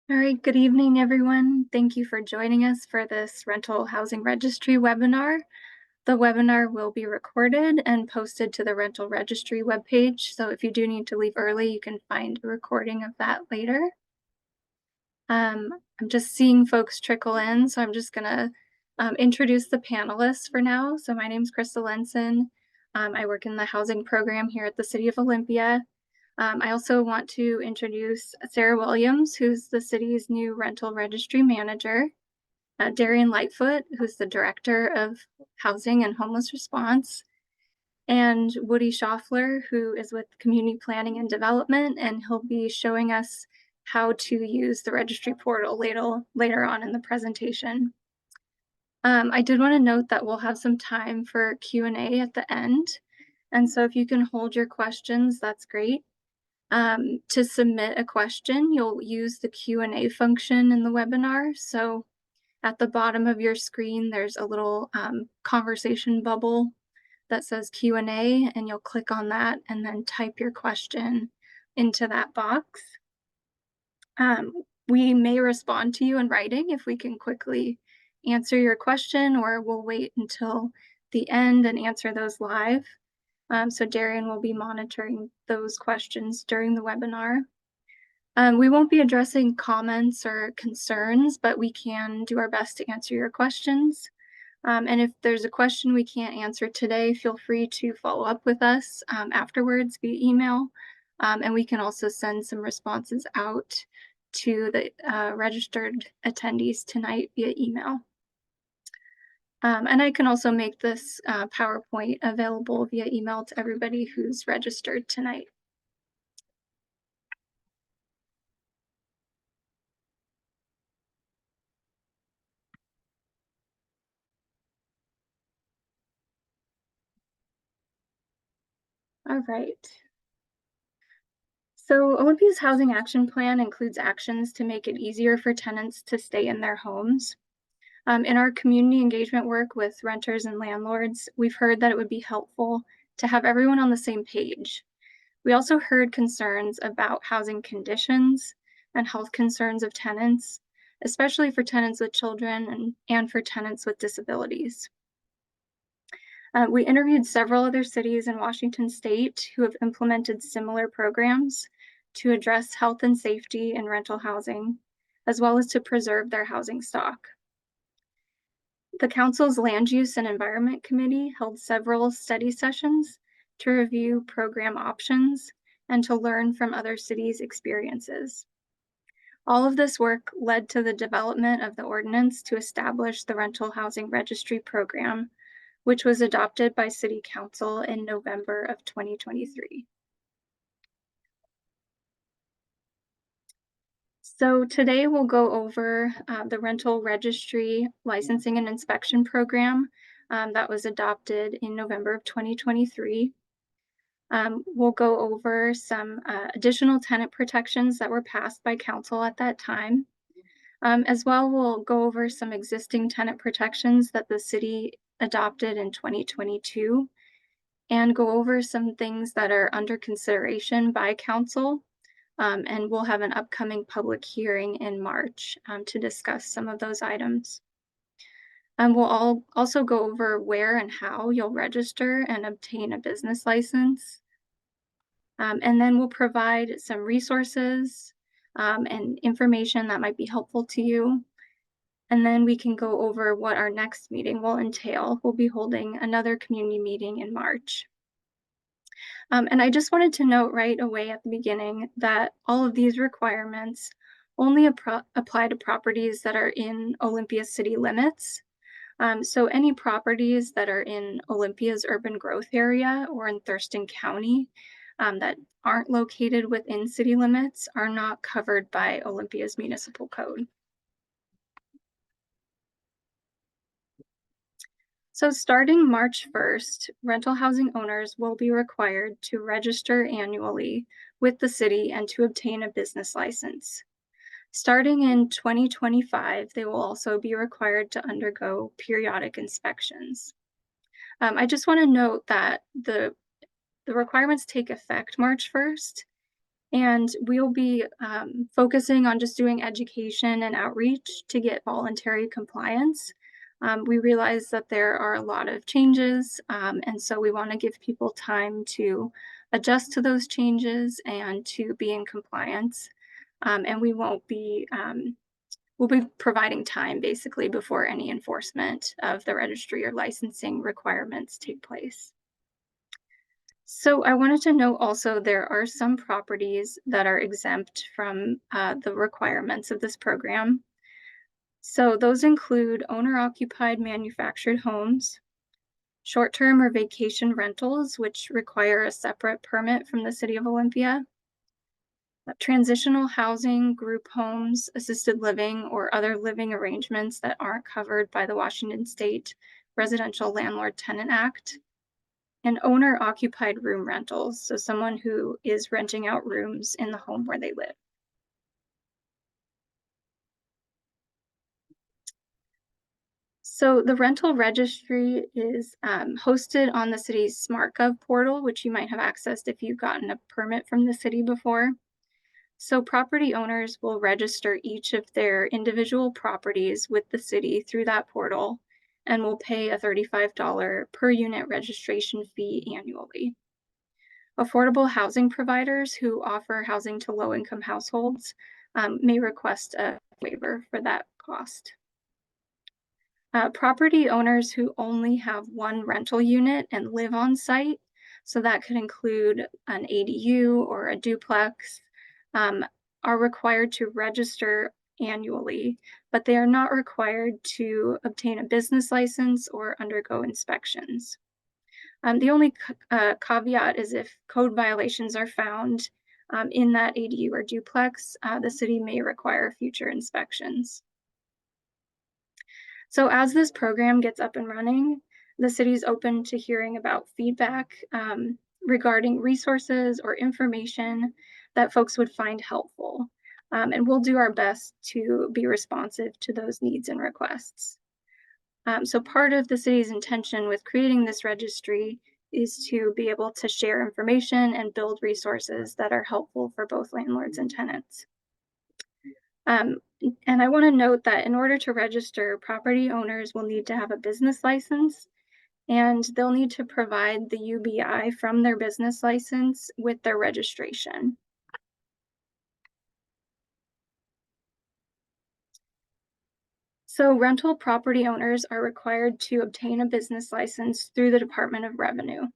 All right, good evening, everyone. Thank you for joining us for this Rental Housing Registry webinar. The webinar will be recorded and posted to the Rental Registry webpage, so if you do need to leave early, you can find a recording of that later. I'm just seeing folks trickle in, so I'm just gonna introduce the panelists for now. So my name is Krista Lenson. I work in the housing program here at the City of Olympia. I also want to introduce Sarah Williams, who's the city's new rental registry manager, Darian Lightfoot, who's the director of housing and homeless response, and Woody Schaffler, who is with community planning and development, and he'll be showing us how to use the registry portal later on in the presentation. I did want to note that we'll have some time for Q&A at the end, and so if you can hold your questions, that's great. To submit a question, you'll use the Q&A function in the webinar. So at the bottom of your screen, there's a little conversation bubble that says Q&A, and you'll click on that and then type your question into that box. We may respond to you in writing if we can quickly answer your question, or we'll wait until the end and answer those live. So Darian will be monitoring those questions during the webinar. We won't be addressing comments or concerns, but we can do our best to answer your questions. And if there's a question we can't answer today, feel free to follow up with us afterwards via email. And we can also send some responses out to the registered attendees tonight via email. And I can also make this PowerPoint available via email to everybody who's registered tonight. All right. So Olympia's Housing Action Plan includes actions to make it easier for tenants to stay in their homes. In our community engagement work with renters and landlords, we've heard that it would be helpful to have everyone on the same page. We also heard concerns about housing conditions and health concerns of tenants, especially for tenants with children and for tenants with disabilities. We interviewed several other cities in Washington state who have implemented similar programs to address health and safety in rental housing, as well as to preserve their housing stock. The Council's Land Use and Environment Committee held several study sessions to review program options and to learn from other cities' experiences. All of this work led to the development of the ordinance to establish the Rental Housing Registry Program, which was adopted by City Council in November of 2023. So today we'll go over the Rental Registry Licensing and Inspection Program that was adopted in November of 2023. We'll go over some additional tenant protections that were passed by Council at that time. As well, we'll go over some existing tenant protections that the city adopted in 2022 and go over some things that are under consideration by Council. And we'll have an upcoming public hearing in March to discuss some of those items. We'll also go over where and how you'll register and obtain a business license. And then we'll provide some resources and information that might be helpful to you. And then we can go over what our next meeting will entail. We'll be holding another community meeting in March. And I just wanted to note right away at the beginning that all of these requirements only apply to properties that are in Olympia city limits. So any properties that are in Olympia's urban growth area or in Thurston County that aren't located within city limits are not covered by Olympia's municipal code. So starting March 1st, rental housing owners will be required to register annually with the city and to obtain a business license. Starting in 2025, they will also be required to undergo periodic inspections. I just want to note that the requirements take effect March 1st, And we'll be focusing on just doing education and outreach to get voluntary compliance. We realize that there are a lot of changes, and so we want to give people time to adjust to those changes and to be in compliance. And we'll be providing time basically before any enforcement of the registry or licensing requirements take place. So I wanted to note also there are some properties that are exempt from the requirements of this program. So those include owner-occupied manufactured homes, short-term or vacation rentals, which require a separate permit from the City of Olympia, transitional housing, group homes, assisted living, or other living arrangements that aren't covered by the Washington State Residential Landlord-Tenant Act, and owner-occupied room rentals, so someone who is renting out rooms in the home where they live. So the rental registry is hosted on the city's SmartGov portal, which you might have accessed if you've gotten a permit from the city before. So property owners will register each of their individual properties with the city through that portal and will pay a $35 per unit registration fee annually. Affordable housing providers who offer housing to low-income households may request a waiver for that cost. Property owners who only have one rental unit and live on site, so that could include an ADU or a duplex, are required to register annually, but they are not required to obtain a business license or undergo inspections. The only caveat is if code violations are found in that ADU or duplex, the city may require future inspections. So as this program gets up and running, the city's open to hearing about feedback regarding resources or information that folks would find helpful. And we'll do our best to be responsive to those needs and requests. So part of the city's intention with creating this registry is to be able to share information and build resources that are helpful for both landlords and tenants. And I want to note that in order to register, property owners will need to have a business license, and they'll need to provide the UBI from their business license with their registration. So rental property owners are required to obtain a business license through the Department of Revenue.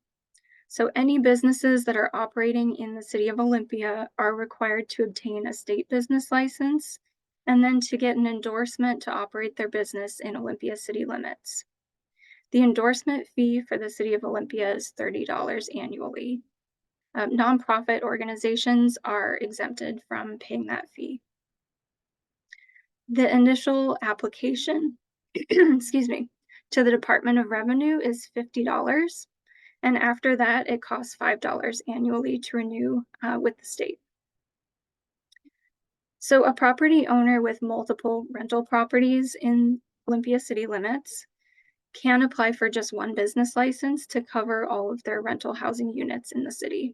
So any businesses that are operating in the City of Olympia are required to obtain a state business license and then to get an endorsement to operate their business in Olympia city limits. The endorsement fee for the City of Olympia is $30 annually. Nonprofit organizations are exempted from paying that fee. The initial application, excuse me, to the Department of Revenue is $50. And after that, it costs $5 annually to renew with the state. So a property owner with multiple rental properties in Olympia city limits can apply for just one business license to cover all of their rental housing units in the city.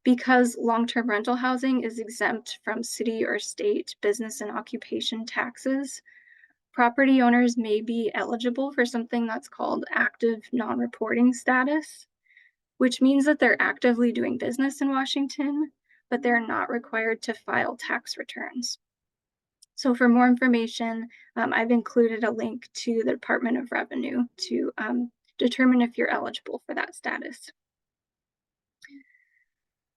Because long-term rental housing is exempt from city or state business and occupation taxes, property owners may be eligible for something that's called active non-reporting status, which means that they're actively doing business in Washington, but they're not required to file tax returns. So for more information, I've included a link to the Department of Revenue to determine if you're eligible for that status.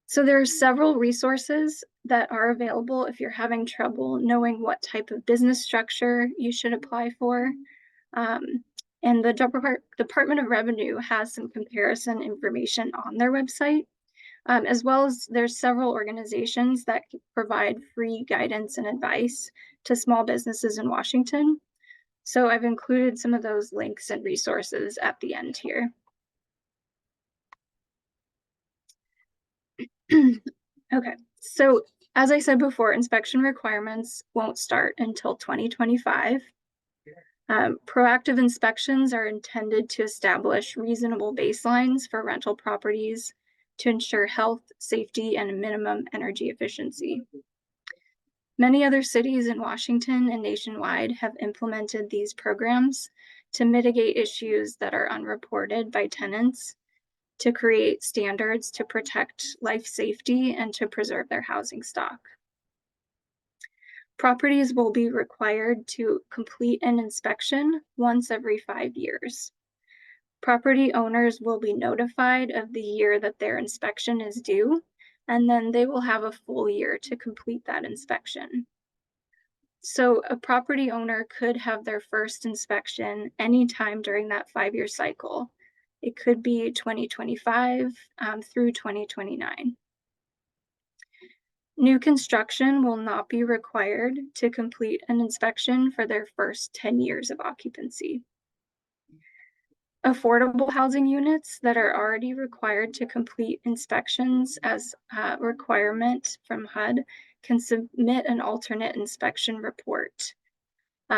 So there are several resources that are available if you're having trouble knowing what type of business structure you should apply for. And the Department of Revenue has some comparison information on their website, as well as there's several organizations that provide free guidance and advice to small businesses in Washington. So I've included some of those links and resources at the end here. Okay, so as I said before, inspection requirements won't start until 2025. Proactive inspections are intended to establish reasonable baselines for rental properties to ensure health, safety, and minimum energy efficiency. Many other cities in Washington and nationwide have implemented these programs to mitigate issues that are unreported by tenants, to create standards to protect life safety, and to preserve their housing stock. Properties will be required to complete an inspection once every 5 years. Property owners will be notified of the year that their inspection is due, and then they will have a full year to complete that inspection. So a property owner could have their first inspection anytime during that 5-year cycle. It could be 2025 through 2029. New construction will not be required to complete an inspection for their first 10 years of occupancy. Affordable housing units that are already required to complete inspections as a requirement from HUD can submit an alternate inspection report.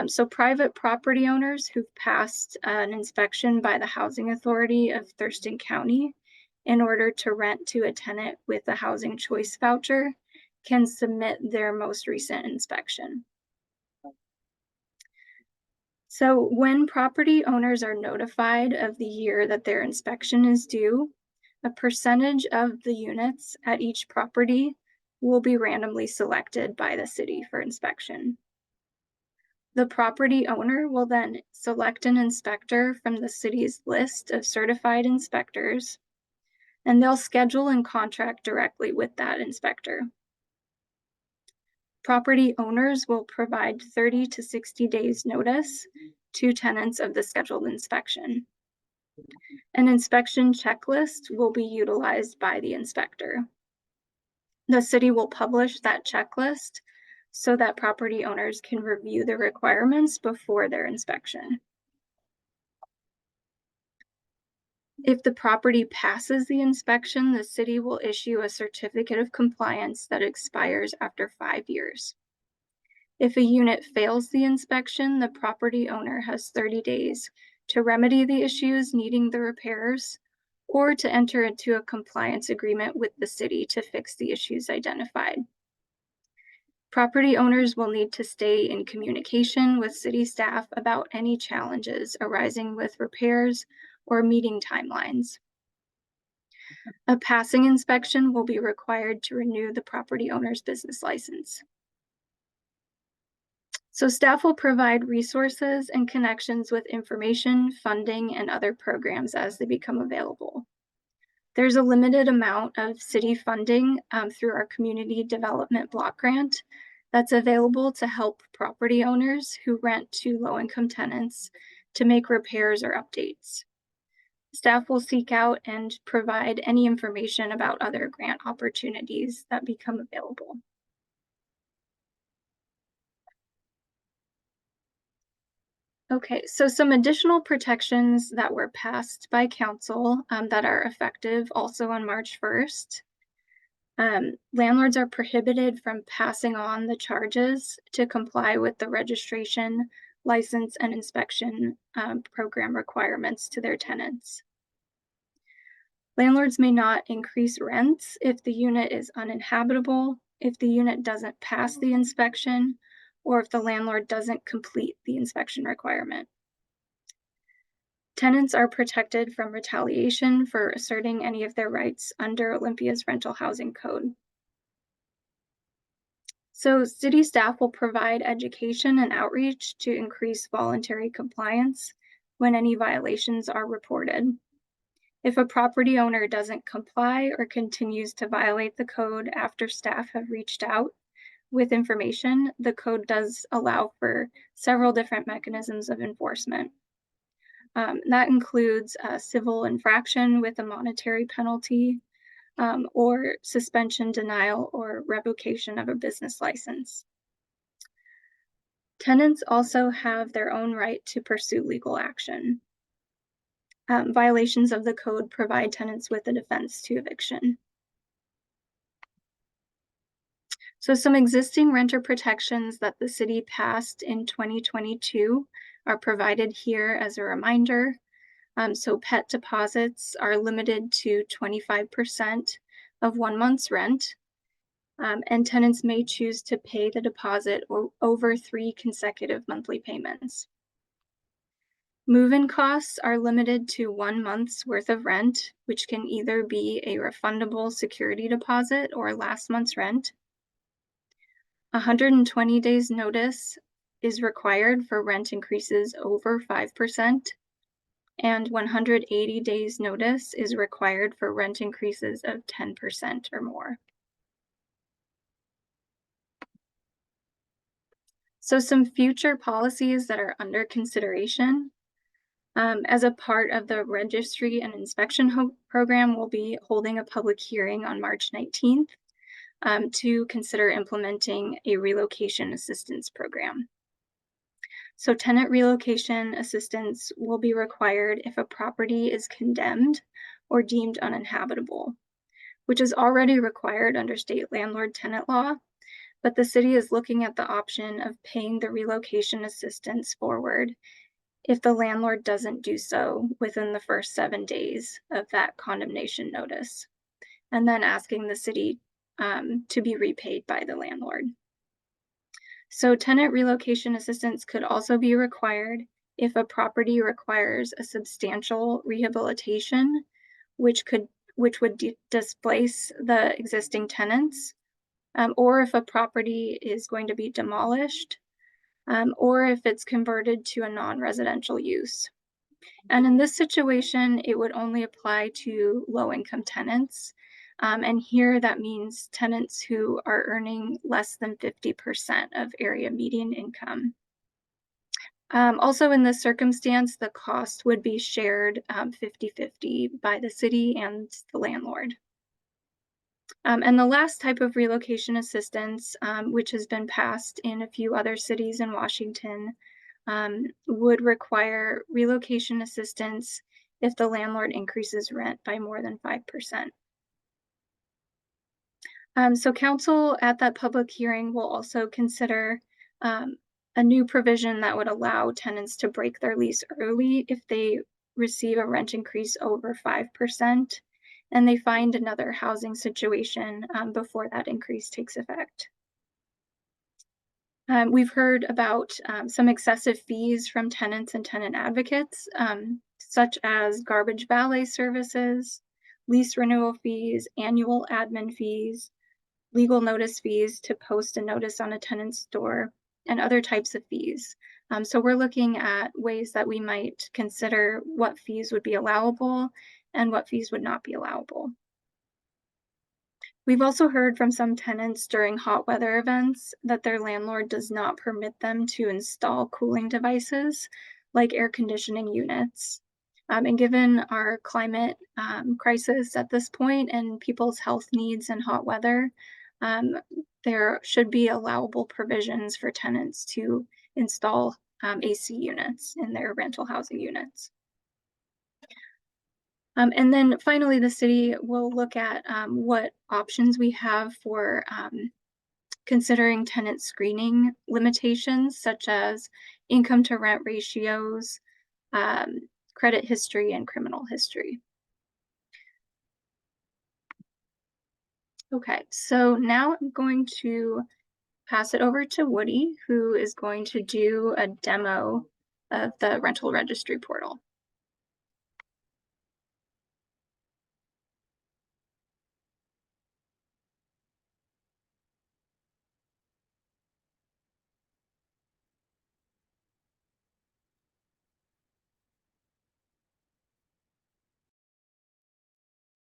So private property owners who've passed an inspection by the Housing Authority of Thurston County in order to rent to a tenant with a housing choice voucher can submit their most recent inspection. So when property owners are notified of the year that their inspection is due, a percentage of the units at each property will be randomly selected by the city for inspection. The property owner will then select an inspector from the city's list of certified inspectors, and they'll schedule and contract directly with that inspector. Property owners will provide 30 to 60 days notice to tenants of the scheduled inspection. An inspection checklist will be utilized by the inspector. The city will publish that checklist so that property owners can review the requirements before their inspection. If the property passes the inspection, the city will issue a certificate of compliance that expires after 5 years. If a unit fails the inspection, the property owner has 30 days to remedy the issues needing the repairs or to enter into a compliance agreement with the city to fix the issues identified. Property owners will need to stay in communication with city staff about any challenges arising with repairs or meeting timelines. A passing inspection will be required to renew the property owner's business license. So staff will provide resources and connections with information, funding, and other programs as they become available. There's a limited amount of city funding through our community development block grant that's available to help property owners who rent to low-income tenants to make repairs or updates. Staff will seek out and provide any information about other grant opportunities that become available. Okay, so some additional protections that were passed by council that are effective also on March 1st. Landlords are prohibited from passing on the charges to comply with the registration, license, and inspection program requirements to their tenants. Landlords may not increase rents if the unit is uninhabitable, if the unit doesn't pass the inspection, or if the landlord doesn't complete the inspection requirement. Tenants are protected from retaliation for asserting any of their rights under Olympia's rental housing code. So city staff will provide education and outreach to increase voluntary compliance when any violations are reported. If a property owner doesn't comply or continues to violate the code after staff have reached out with information, the code does allow for several different mechanisms of enforcement. That includes a civil infraction with a monetary penalty, or suspension, denial, or revocation of a business license. Tenants also have their own right to pursue legal action. Violations of the code provide tenants with a defense to eviction. So some existing renter protections that the city passed in 2022 are provided here as a reminder. So pet deposits are limited to 25% of 1 month's rent, and tenants may choose to pay the deposit over 3 consecutive monthly payments. Move-in costs are limited to 1 month's worth of rent, which can either be a refundable security deposit or last month's rent. 120 days notice is required for rent increases over 5%, and 180 days notice is required for rent increases of 10% or more. So some future policies that are under consideration. As a part of the Registry and Inspection Program, we'll be holding a public hearing on March 19th to consider implementing a relocation assistance program. So tenant relocation assistance will be required if a property is condemned or deemed uninhabitable, which is already required under state landlord-tenant law, but the city is looking at the option of paying the relocation assistance forward if the landlord doesn't do so within the first 7 days of that condemnation notice, and then asking the city to be repaid by the landlord. So tenant relocation assistance could also be required if a property requires a substantial rehabilitation, which would displace the existing tenants, or if a property is going to be demolished, or if it's converted to a non-residential use. And in this situation, it would only apply to low-income tenants. And here that means tenants who are earning less than 50% of area median income. Also in this circumstance, the cost would be shared 50-50 by the city and the landlord. And the last type of relocation assistance, which has been passed in a few other cities in Washington, would require relocation assistance if the landlord increases rent by more than 5%. So council at that public hearing will also consider a new provision that would allow tenants to break their lease early if they receive a rent increase over 5% and they find another housing situation before that increase takes effect. We've heard about some excessive fees from tenants and tenant advocates, such as garbage valet services, lease renewal fees, annual admin fees, legal notice fees to post a notice on a tenant's door, and other types of fees. So we're looking at ways that we might consider what fees would be allowable and what fees would not be allowable. We've also heard from some tenants during hot weather events that their landlord does not permit them to install cooling devices like air conditioning units. And given our climate crisis at this point and people's health needs and hot weather, there should be allowable provisions for tenants to install AC units in their rental housing units. And then finally, the city will look at what options we have for considering tenant screening limitations, such as income to rent ratios, credit history, and criminal history. Okay, so now I'm going to pass it over to Woody, who is going to do a demo of the rental registry portal.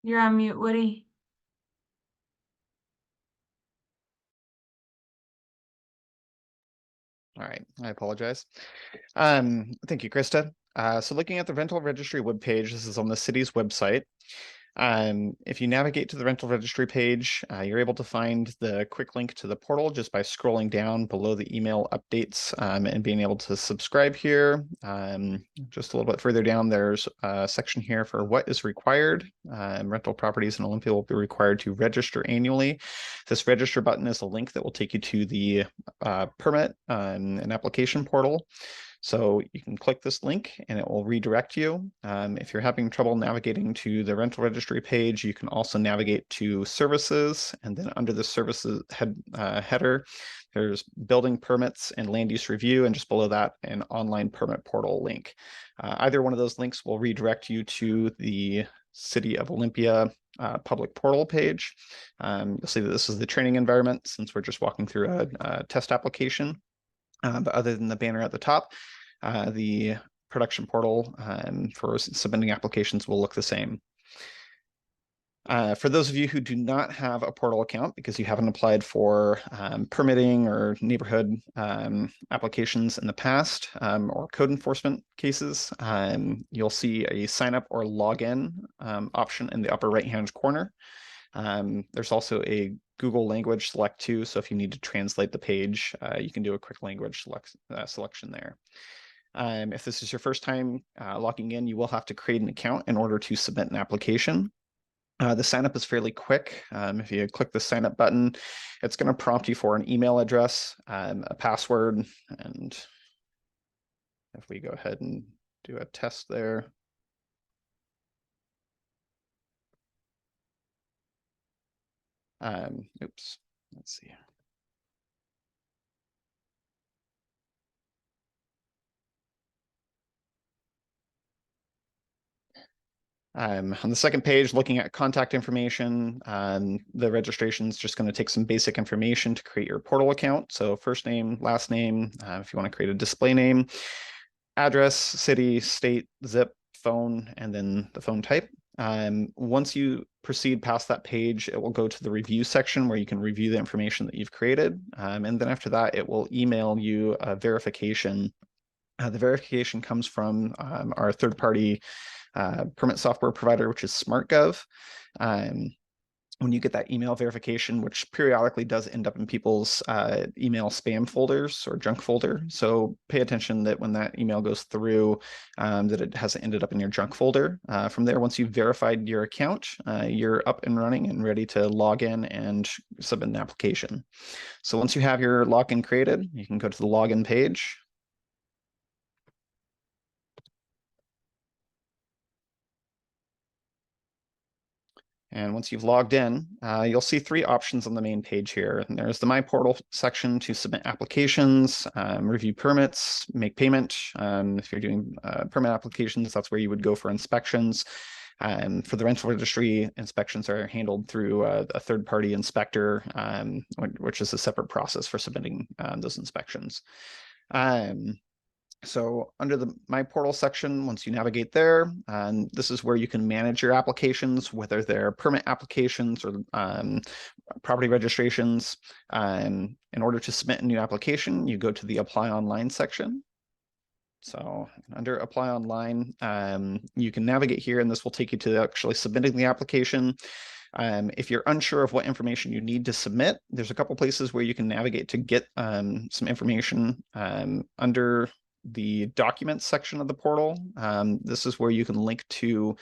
You're on mute, Woody. All right, I apologize. Thank you, Krista. So looking at the rental registry webpage, this is on the city's website. If you navigate to the rental registry page, you're able to find the quick link to the portal just by scrolling down below the email updates and being able to subscribe here. Just a little bit further down, there's a section here for what is required. Rental properties in Olympia will be required to register annually. This register button is a link that will take you to the permit and application portal. So you can click this link and it will redirect you. If you're having trouble navigating to the rental registry page, you can also navigate to services, and then under the services header, there's building permits and land use review, and just below that, an online permit portal link. Either one of those links will redirect you to the City of Olympia public portal page. You'll see that this is the training environment since we're just walking through a test application. But other than the banner at the top, the production portal for submitting applications will look the same. For those of you who do not have a portal account because you haven't applied for permitting or neighborhood applications in the past or code enforcement cases, you'll see a sign up or login option in the upper right-hand corner. There's also a Google language select too, so if you need to translate the page, you can do a quick language selection there. If this is your first time logging in, you will have to create an account in order to submit an application. The sign up is fairly quick. If you click the sign up button, it's going to prompt you for an email address, a password, and if we go ahead and do a test there. Oops, let's see. On the second page, looking at contact information, the registration is just going to take some basic information to create your portal account. So first name, last name, if you want to create a display name, address, city, state, zip, phone, and then the phone type. Once you proceed past that page, it will go to the review section where you can review the information that you've created. And then after that, it will email you a verification. The verification comes from our third-party permit software provider, which is SmartGov. When you get that email verification, which periodically does end up in people's email spam folders or junk folder. So pay attention that when that email goes through, that it hasn't ended up in your junk folder. From there, once you've verified your account, you're up and running and ready to log in and submit an application. So once you have your login created, you can go to the login page. And once you've logged in, you'll see three options on the main page here. And there's the My Portal section to submit applications, review permits, make payment. If you're doing permit applications, that's where you would go for inspections. For the rental registry, inspections are handled through a third-party inspector, which is a separate process for submitting those inspections. So under the My Portal section, once you navigate there, this is where you can manage your applications, whether they're permit applications or property registrations. In order to submit a new application, you go to the Apply Online section. So under Apply Online, you can navigate here, and this will take you to actually submitting the application. If you're unsure of what information you need to submit, there's a couple places where you can navigate to get some information under the documents section of the portal. This is where you can link to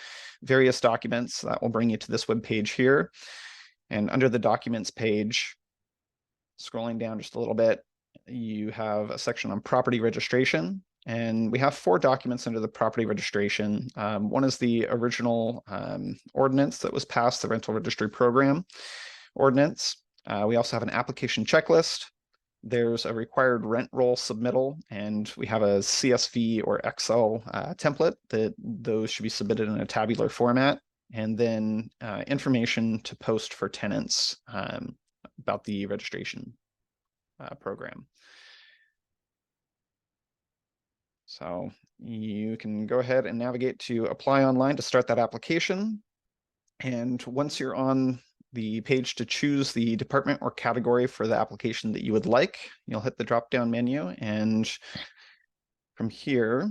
various documents that will bring you to this web page here. And under the documents page, scrolling down just a little bit, you have a section on property registration. And we have 4 documents under the property registration. One is the original ordinance that was passed, the rental registry program ordinance. We also have an application checklist. There's a required rent roll submittal, and we have a CSV or Excel template that those should be submitted in a tabular format. And then information to post for tenants about the registration program. So you can go ahead and navigate to Apply Online to start that application. And once you're on the page to choose the department or category for the application that you would like, you'll hit the drop-down menu, and from here,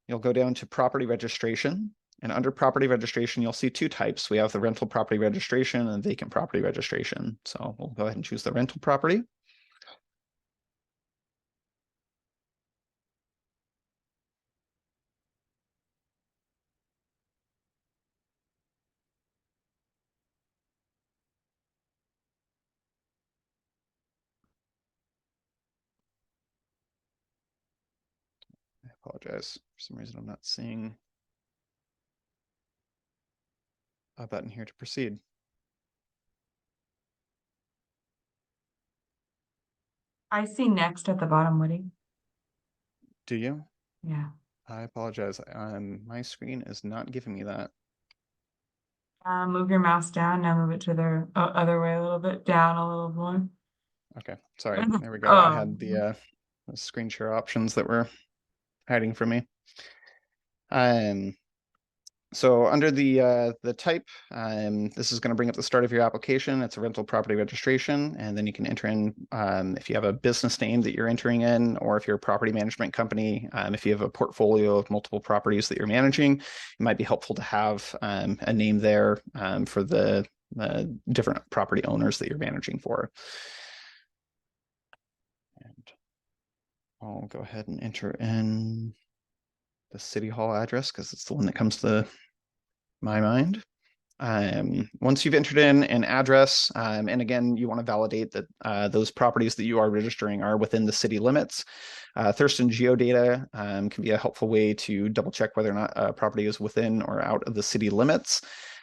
you'll go down to property registration. And under property registration, you'll see 2 types. We have the rental property registration and vacant property registration. So we'll go ahead and choose the rental property. apologize. For some reason, I'm not seeing a button here to proceed. I see next at the bottom, Woody. Do you? Yeah. I apologize. My screen is not giving me that. Move your mouse down. Now move it to the other way a little bit, down a little more. Okay, sorry. There we go. Oh. I had the screen share options that were hiding from me. So under the type, this is going to bring up the start of your application. It's a rental property registration, and then you can enter in if you have a business name that you're entering in, or if you're a property management company, if you have a portfolio of multiple properties that you're managing, it might be helpful to have a name there for the different property owners that you're managing for. And I'll go ahead and enter in the City Hall address because it's the one that comes to my mind. Once you've entered in an address, and again, you want to validate that those properties that you are registering are within the city limits. Thurston Geodata can be a helpful way to double check whether or not a property is within or out of the city limits.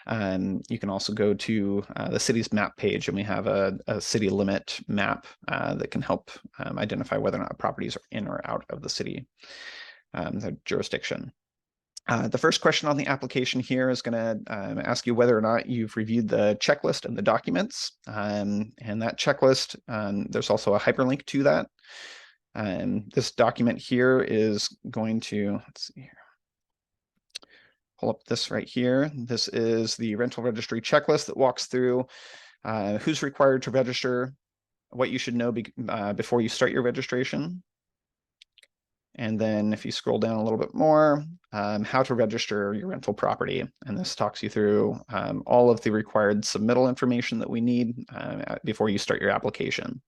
You can also go to the city's map page, and we have a city limit map that can help identify whether or not properties are in or out of the city the jurisdiction. The first question on the application here is going to ask you whether or not you've reviewed the checklist and the documents. And that checklist, there's also a hyperlink to that. This document here is going to, let's see here, pull up this right here. This is the rental registry checklist that walks through who's required to register, what you should know before you start your registration. And then if you scroll down a little bit more, how to register your rental property. And this talks you through all of the required submittal information that we need before you start your application.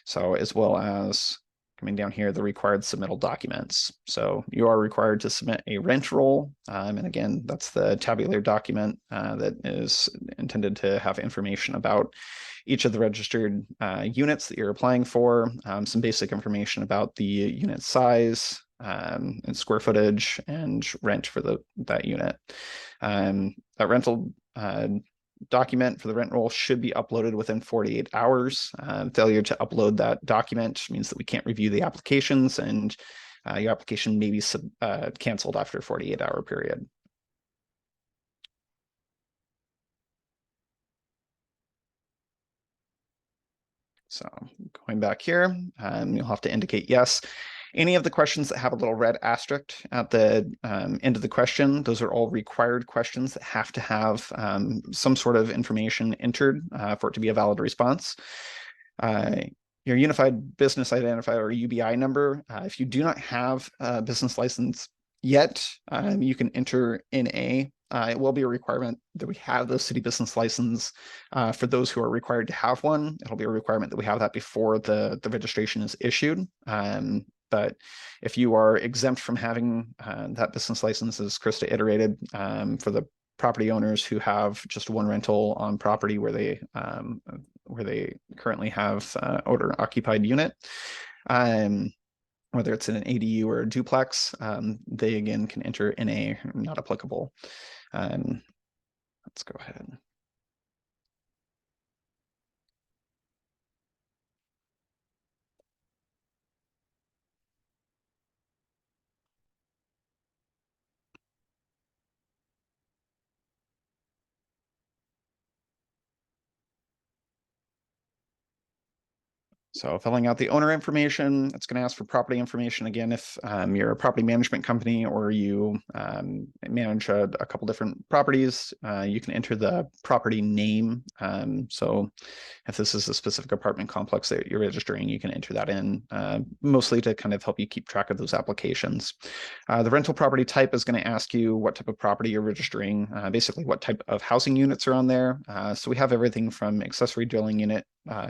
So as well as coming down here, the required submittal documents. So you are required to submit a rent roll. And again, that's the tabular document that is intended to have information about each of the registered units that you're applying for, some basic information about the unit size and square footage and rent for that unit. That rental document for the rent roll should be uploaded within 48 hours. Failure to upload that document means that we can't review the applications, and your application may be canceled after a 48-hour period. So going back here, you'll have to indicate yes. Any of the questions that have a little red asterisk at the end of the question, those are all required questions that have to have some sort of information entered for it to be a valid response. Your Unified Business Identifier or UBI number, if you do not have a business license yet, you can enter NA. It will be a requirement that we have the city business license for those who are required to have one. It'll be a requirement that we have that before the registration is issued. But if you are exempt from having that business license, as Krista iterated, for the property owners who have just one rental on property where they currently have owner occupied unit, whether it's in an ADU or a duplex, they again can enter NA, not applicable. Let's go ahead. So filling out the owner information, it's going to ask for property information. Again, if you're a property management company or you manage a couple different properties, you can enter the property name. So if this is a specific apartment complex that you're registering, you can enter that in, mostly to kind of help you keep track of those applications. The rental property type is going to ask you what type of property you're registering, basically what type of housing units are on there. So we have everything from accessory dwelling unit,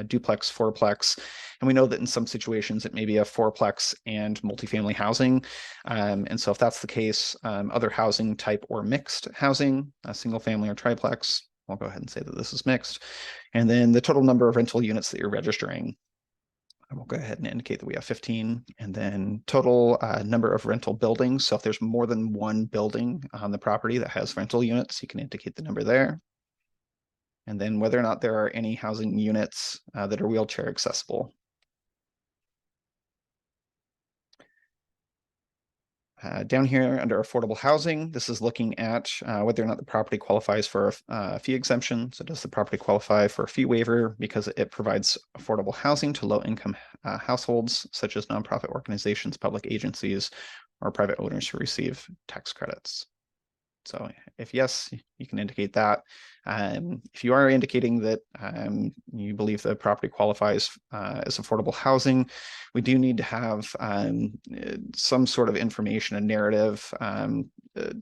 duplex, fourplex, and we know that in some situations it may be a fourplex and multifamily housing. And so if that's the case, other housing type or mixed housing, a single family or triplex, I'll go ahead and say that this is mixed. And then the total number of rental units that you're registering. I will go ahead and indicate that we have 15, and then total number of rental buildings. So if there's more than one building on the property that has rental units, you can indicate the number there. And then whether or not there are any housing units that are wheelchair accessible. Down here under affordable housing, this is looking at whether or not the property qualifies for a fee exemption. So does the property qualify for a fee waiver because it provides affordable housing to low-income households, such as nonprofit organizations, public agencies, or private owners who receive tax credits? So if yes, you can indicate that. If you are indicating that you believe the property qualifies as affordable housing, we do need to have some sort of information, a narrative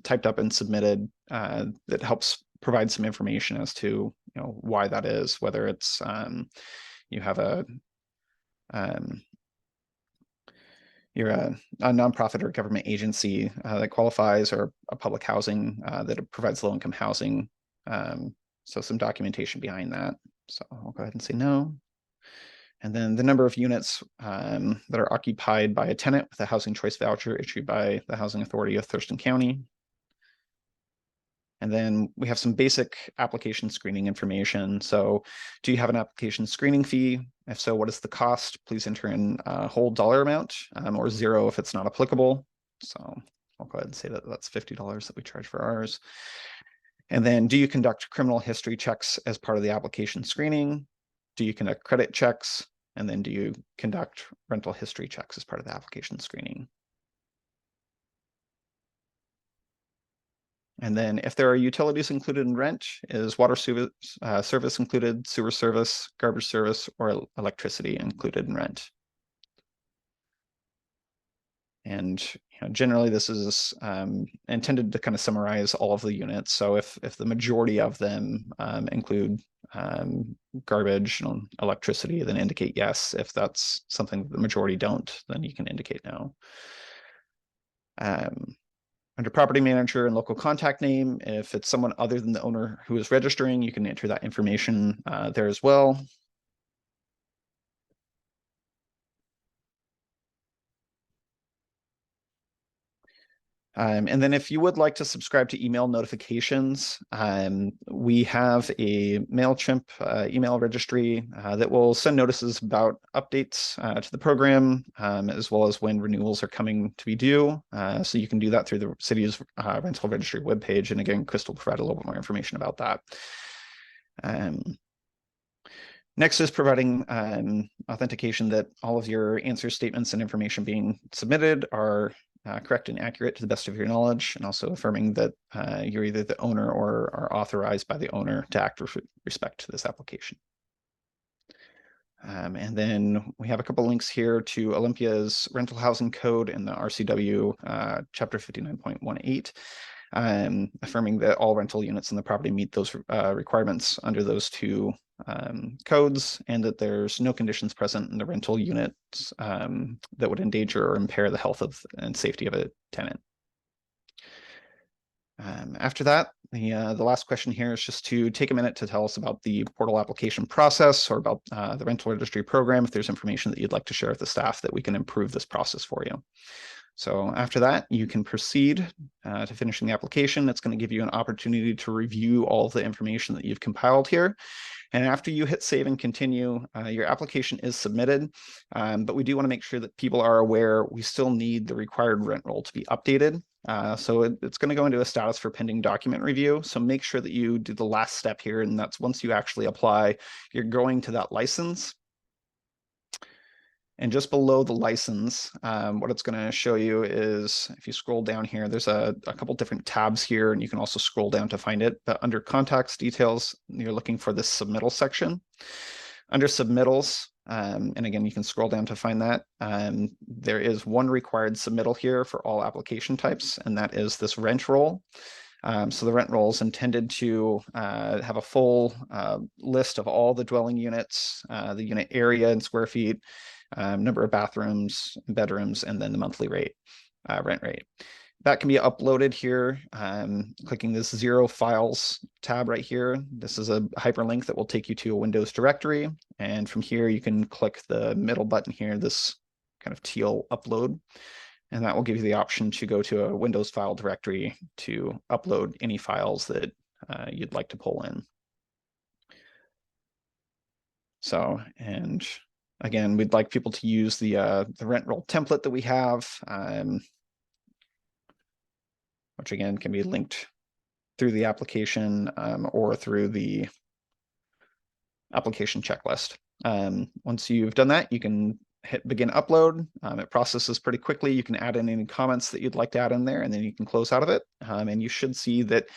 typed up and submitted that helps provide some information as to why that is, whether it's you have you're a nonprofit or government agency that qualifies, or a public housing that provides low-income housing. So some documentation behind that. So I'll go ahead and say no. And then the number of units that are occupied by a tenant with a housing choice voucher issued by the Housing Authority of Thurston County. And then we have some basic application screening information. So do you have an application screening fee? If so, what is the cost? Please enter in a whole dollar amount or zero if it's not applicable. So I'll go ahead and say that that's $50 that we charge for ours. And then do you conduct criminal history checks as part of the application screening? Do you conduct credit checks? And then do you conduct rental history checks as part of the application screening? And then if there are utilities included in rent, is water service included, sewer service, garbage service, or electricity included in rent? And generally this is intended to kind of summarize all of the units. So if the majority of them include garbage and electricity, then indicate yes. If that's something that the majority don't, then you can indicate no. Under property manager and local contact name, if it's someone other than the owner who is registering, you can enter that information there as well. And then if you would like to subscribe to email notifications, we have a MailChimp email registry that will send notices about updates to the program, as well as when renewals are coming to be due. So you can do that through the city's rental registry webpage. And again, Chris will provide a little bit more information about that. Next is providing authentication that all of your answer statements and information being submitted are correct and accurate to the best of your knowledge, and also affirming that you're either the owner or are authorized by the owner to act with respect to this application. And then we have a couple links here to Olympia's rental housing code and the RCW chapter 59.18, affirming that all rental units in the property meet those requirements under those two codes, and that there's no conditions present in the rental units that would endanger or impair the health and safety of a tenant. After that, the last question here is just to take a minute to tell us about the portal application process, or about the rental registry program, if there's information that you'd like to share with the staff that we can improve this process for you. So after that, you can proceed to finishing the application. It's going to give you an opportunity to review all of the information that you've compiled here. And after you hit save and continue, your application is submitted, but we do want to make sure that people are aware we still need the required rent roll to be updated. So it's going to go into a status for pending document review. So make sure that you do the last step here, and that's once you actually apply, you're going to that license. And just below the license, what it's going to show you is, if you scroll down here, there's a couple different tabs here, and you can also scroll down to find it. But under contacts details, you're looking for this submittal section. Under submittals, and again, you can scroll down to find that. There is one required submittal here for all application types, and that is this rent roll. So the rent roll is intended to have a full list of all the dwelling units, the unit area in square feet, number of bathrooms, bedrooms, and then the monthly rate, rent rate. That can be uploaded here, clicking this 0 files tab right here. This is a hyperlink that will take you to a Windows directory. And from here, you can click the middle button here, this kind of teal upload. And that will give you the option to go to a Windows file directory to upload any files that you'd like to pull in. So, and again, we'd like people to use the rent roll template that we have, which again can be linked through the application or through the application checklist. Once you've done that, you can hit begin upload. It processes pretty quickly. You can add in any comments that you'd like to add in there, and then you can close out of it. And you should see that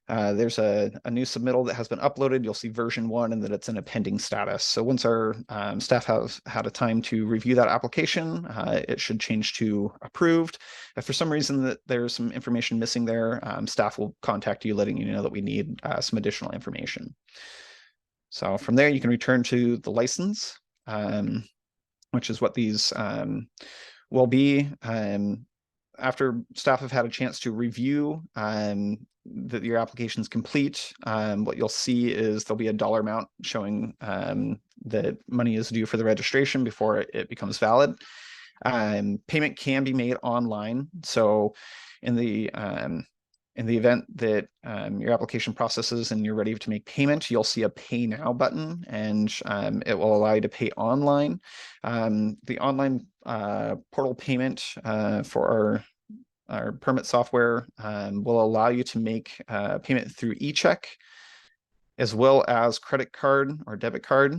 there's a new submittal that has been uploaded. You'll see version 1 and that it's in a pending status. So once our staff have had a time to review that application, it should change to approved. If for some reason that there's some information missing there, staff will contact you letting you know that we need some additional information. So from there, you can return to the license, which is what these will be. After staff have had a chance to review that your application is complete, what you'll see is there'll be a dollar amount showing that money is due for the registration before it becomes valid. Payment can be made online. So in the event that your application processes and you're ready to make payment, you'll see a Pay Now button, and it will allow you to pay online. The online portal payment for our permit software will allow you to make payment through e-check, as well as credit card or debit card.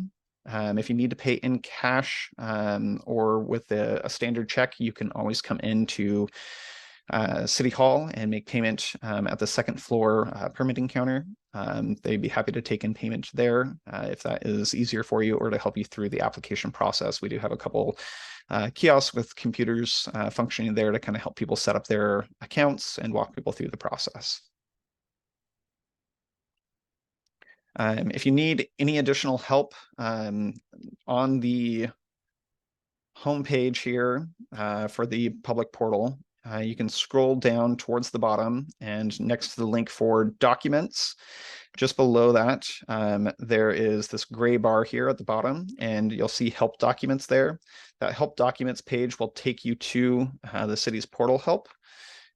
If you need to pay in cash or with a standard check, you can always come into City Hall and make payment at the second floor permitting counter. They'd be happy to take in payment there if that is easier for you, or to help you through the application process. We do have a couple kiosks with computers functioning there to kind of help people set up their accounts and walk people through the process. If you need any additional help on the homepage here for the public portal, you can scroll down towards the bottom, and next to the link for documents, just below that, there is this gray bar here at the bottom, and you'll see help documents there. That help documents page will take you to the city's portal help.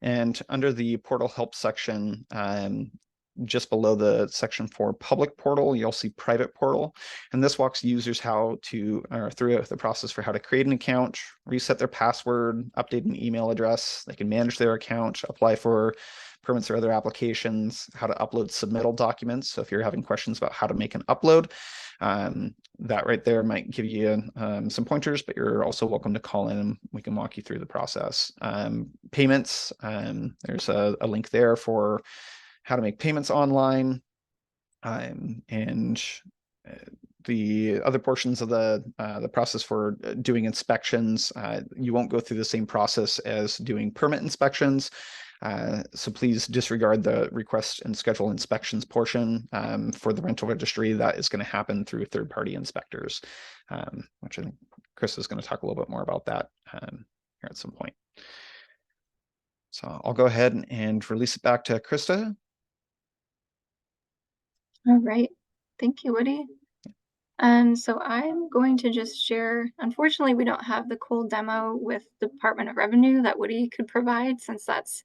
And under the portal help section, just below the section for public portal, you'll see private portal. And this walks users through the process for how to create an account, reset their password, update an email address. They can manage their account, apply for permits or other applications, how to upload submittal documents. So if you're having questions about how to make an upload, that right there might give you some pointers, but you're also welcome to call in and we can walk you through the process. Payments, there's a link there for how to make payments online, and the other portions of the process for doing inspections. You won't go through the same process as doing permit inspections. So please disregard the request and schedule inspections portion for the rental registry. That is going to happen through third-party inspectors, which I think Chris is going to talk a little bit more about that here at some point. So I'll go ahead and release it back to Krista. All right. Thank you, Woody. So I'm going to just share, unfortunately, we don't have the cool demo with the Department of Revenue that Woody could provide, since that's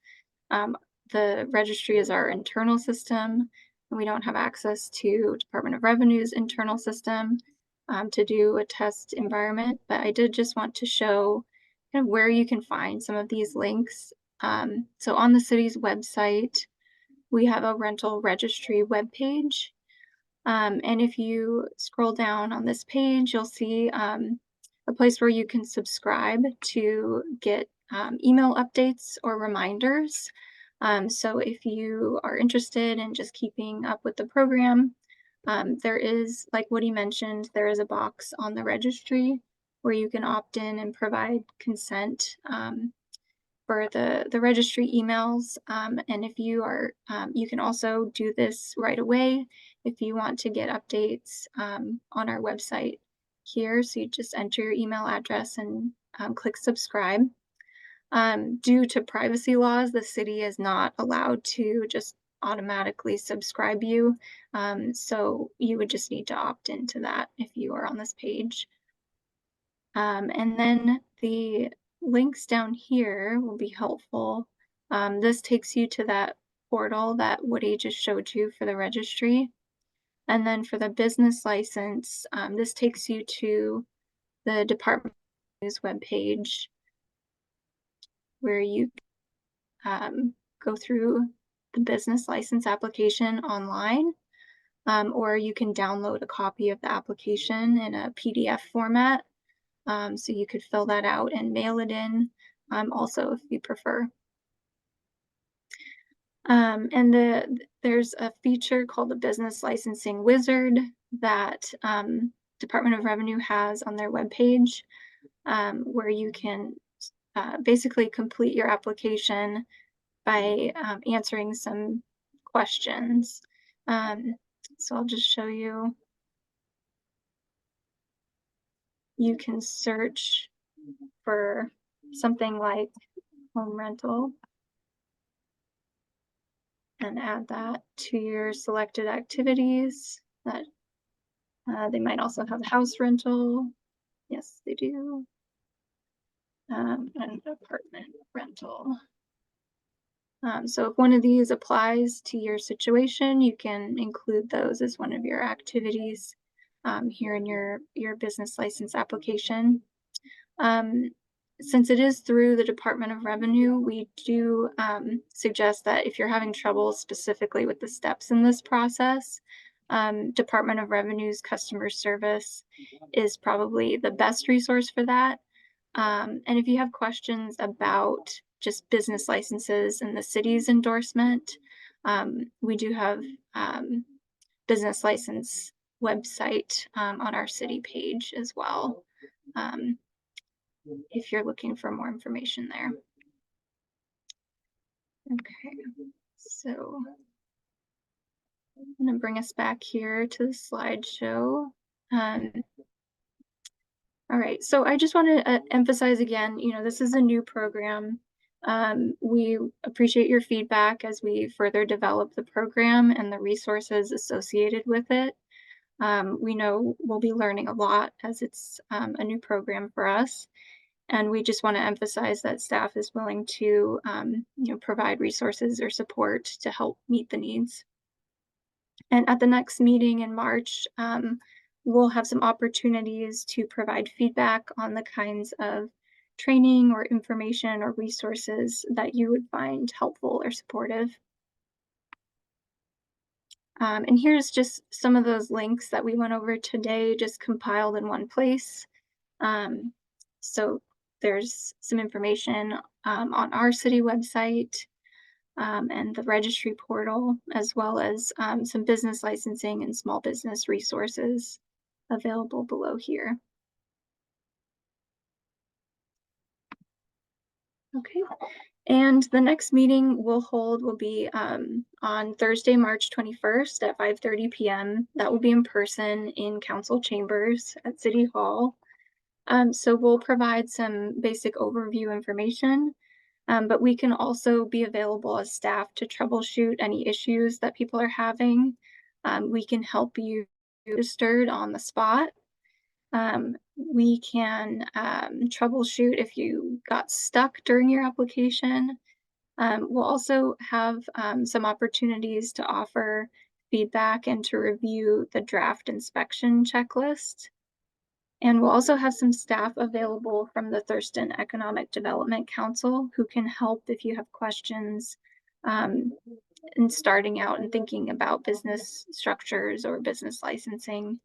the registry is our internal system, and we don't have access to Department of Revenue's internal system to do a test environment. But I did just want to show kind of where you can find some of these links. So on the city's website, we have a rental registry webpage. And if you scroll down on this page, you'll see a place where you can subscribe to get email updates or reminders. So if you are interested in just keeping up with the program, there is, like Woody mentioned, there is a box on the registry where you can opt in and provide consent for the registry emails. And if you are, you can also do this right away if you want to get updates on our website here. So you just enter your email address and click subscribe. Due to privacy laws, the city is not allowed to just automatically subscribe you. So you would just need to opt into that if you are on this page. And then the links down here will be helpful. This takes you to that portal that Woody just showed you for the registry. And then for the business license, this takes you to the Department of Revenue's webpage where you go through the business license application online, or you can download a copy of the application in a PDF format. So you could fill that out and mail it in, also if you prefer. And there's a feature called the Business Licensing Wizard that Department of Revenue has on their webpage, where you can basically complete your application by answering some questions. So I'll just show you. You can search for something like home rental and add that to your selected activities. That they might also have house rental. Yes, they do. And apartment rental. So if one of these applies to your situation, you can include those as one of your activities here in your business license application. Since it is through the Department of Revenue, we do suggest that if you're having trouble specifically with the steps in this process, Department of Revenue's customer service is probably the best resource for that. And if you have questions about just business licenses and the city's endorsement, we do have business license website on our city page as well, if you're looking for more information there. Okay, so I'm going to bring us back here to the slideshow. All right, so I just want to emphasize again, this is a new program. We appreciate your feedback as we further develop the program and the resources associated with it. We know we'll be learning a lot as it's a new program for us. And we just want to emphasize that staff is willing to provide resources or support to help meet the needs. And at the next meeting in March, we'll have some opportunities to provide feedback on the kinds of training or information or resources that you would find helpful or supportive. And here's just some of those links that we went over today, just compiled in one place. So there's some information on our city website and the registry portal, as well as some business licensing and small business resources available below here. Okay, and the next meeting we'll hold will be on Thursday, March 21st at 5:30 p.m. That will be in person in council chambers at City Hall. So we'll provide some basic overview information, but we can also be available as staff to troubleshoot any issues that people are having. We can help you registered on the spot. We can troubleshoot if you got stuck during your application. We'll also have some opportunities to offer feedback and to review the draft inspection checklist. And we'll also have some staff available from the Thurston Economic Development Council who can help if you have questions in starting out and thinking about business structures or business licensing.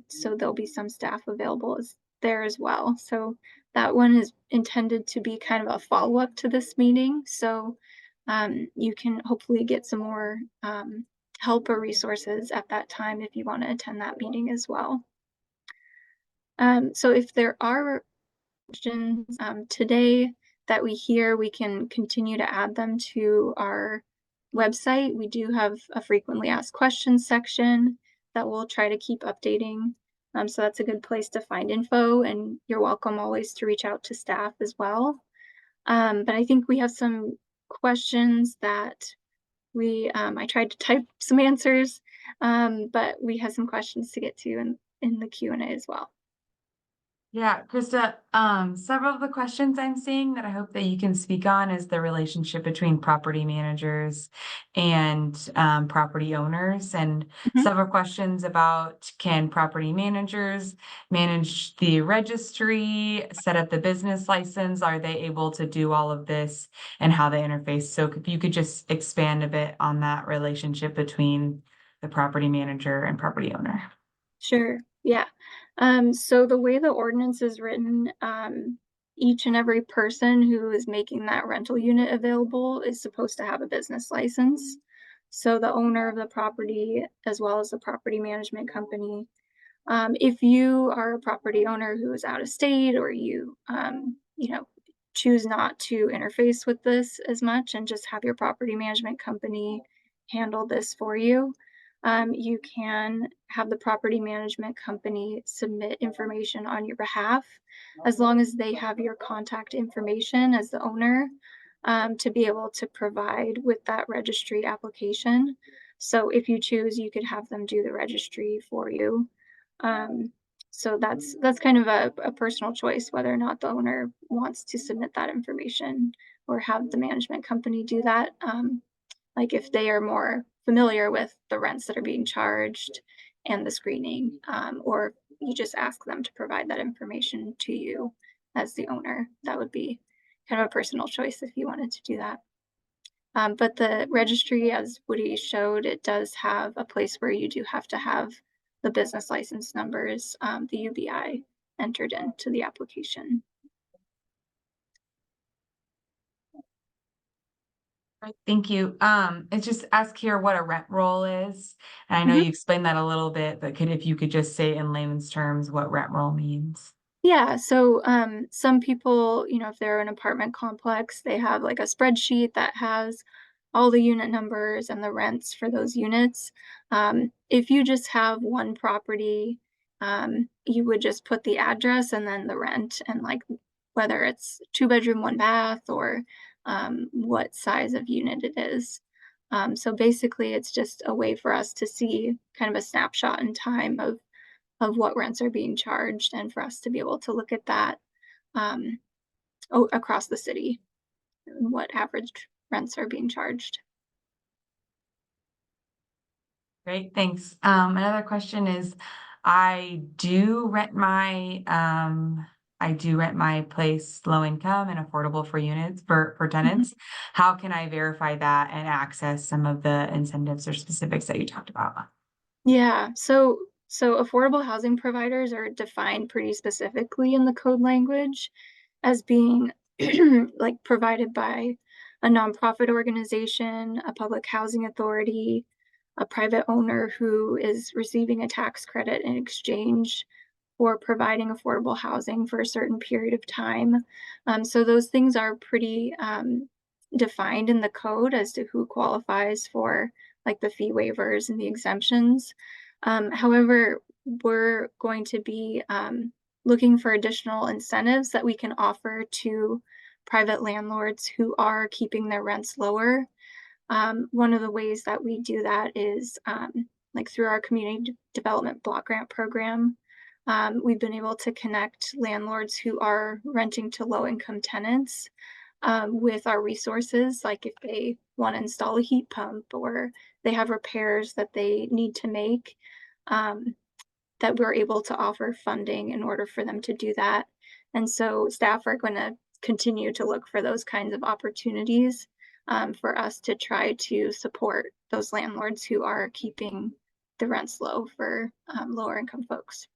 So there'll be some staff available there as well. So that one is intended to be kind of a follow-up to this meeting. So you can hopefully get some more help or resources at that time if you want to attend that meeting as well. So if there are questions today that we hear, we can continue to add them to our website. We do have a frequently asked questions section that we'll try to keep updating. So that's a good place to find info, and you're welcome always to reach out to staff as well. But I think we have some questions that I tried to type some answers, but we have some questions to get to in the Q&A as well. Yeah, Krista, several of the questions I'm seeing that I hope that you can speak on is the relationship between property managers and property owners, and Mhm. several questions about, can property managers manage the registry, set up the business license? Are they able to do all of this, and how they interface? So if you could just expand a bit on that relationship between the property manager and property owner. Sure. Yeah. So the way the ordinance is written, each and every person who is making that rental unit available is supposed to have a business license. So the owner of the property, as well as the property management company, if you are a property owner who is out of state, or choose not to interface with this as much and just have your property management company handle this for you, you can have the property management company submit information on your behalf, as long as they have your contact information as the owner, to be able to provide with that registry application. So if you choose, you could have them do the registry for you. Um, so that's kind of a personal choice whether or not the owner wants to submit that information or have the management company do that. Like if they are more familiar with the rents that are being charged and the screening, or you just ask them to provide that information to you as the owner. That would be kind of a personal choice if you wanted to do that. But the registry, as Woody showed, it does have a place where you do have to have the business license numbers, the UBI, entered into the application. Right, thank you. It just ask here what a rent roll is. And I know Mhm. you explained that a little bit, but if you could just say in layman's terms what rent roll means. Yeah, so some people, if they're an apartment complex, they have like a spreadsheet that has all the unit numbers and the rents for those units. If you just have one property, you would just put the address and then the rent, and like whether it's 2 bedroom, 1 bath, or what size of unit it is. So basically, it's just a way for us to see kind of a snapshot in time of what rents are being charged, and for us to be able to look at that, um, across the city, and what average rents are being charged. Great, thanks. Another question is, I do rent my place low income and affordable for units for Mhm. tenants. How can I verify that and access some of the incentives or specifics that you talked about? Yeah, so affordable housing providers are defined pretty specifically in the code language as being like provided by a nonprofit organization, a public housing authority, a private owner who is receiving a tax credit in exchange for providing affordable housing for a certain period of time. So those things are pretty defined in the code as to who qualifies for like the fee waivers and the exemptions. However, we're going to be looking for additional incentives that we can offer to private landlords who are keeping their rents lower. One of the ways that we do that is like through our community development block grant program. We've been able to connect landlords who are renting to low income tenants with our resources, like if they want to install a heat pump or they have repairs that they need to make, um, that we're able to offer funding in order for them to do that. And so staff are going to continue to look for those kinds of opportunities, for us to try to support those landlords who are keeping the rents low for lower income folks.